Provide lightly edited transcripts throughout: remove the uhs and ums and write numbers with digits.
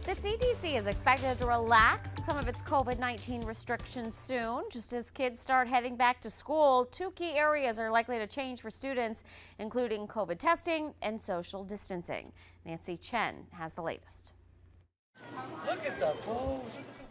The CDC is expected to relax some of its COVID-19 restrictions soon. Just as kids start heading back to school, two key areas are likely to change for students, including COVID testing and social distancing. Nancy Chen has the latest. Look at the pose.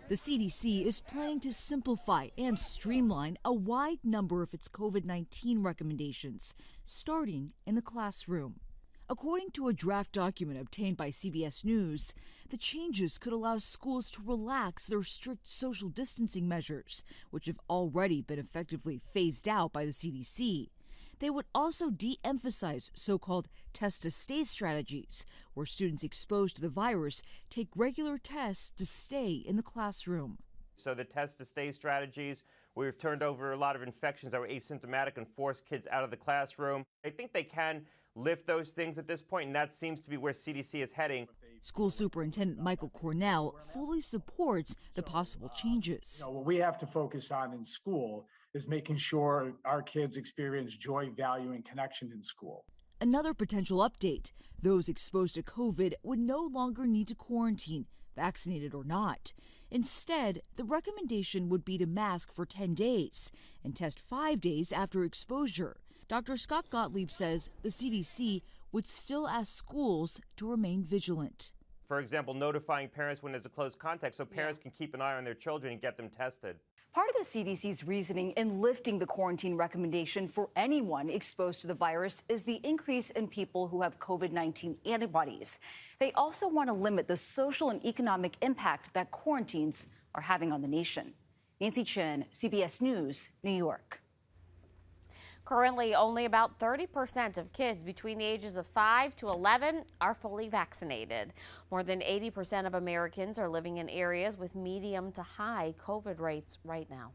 The CDC is planning to simplify and streamline a wide number of its COVID-19 recommendations, starting in the classroom. According to a draft document obtained by CBS News, the changes could allow schools to relax their strict social distancing measures, which have already been effectively phased out by the CDC. They would also de-emphasize so-called test-to-stay strategies, where students exposed to the virus take regular tests to stay in the classroom. So the test-to-stay strategies, we've turned over a lot of infections that were asymptomatic and forced kids out of the classroom. I think they can lift those things at this point, and that seems to be where CDC is heading. School Superintendent Michael Cornell fully supports the possible changes. What we have to focus on in school is making sure our kids experience joy, value, and connection in school. Another potential update, those exposed to COVID would no longer need to quarantine, vaccinated or not. Instead, the recommendation would be to mask for 10 days and test 5 days after exposure. Dr. Scott Gottlieb says the CDC would still ask schools to remain vigilant. For example, notifying parents when there's a close contact so parents can keep an eye on their children and get them tested. Part of the CDC's reasoning in lifting the quarantine recommendation for anyone exposed to the virus is the increase in people who have COVID-19 antibodies. They also want to limit the social and economic impact that quarantines are having on the nation. Nancy Chen, CBS News, New York. Currently, only about 30% of kids between the ages of 5 to 11 are fully vaccinated. More than 80% of Americans are living in areas with medium to high COVID rates right now.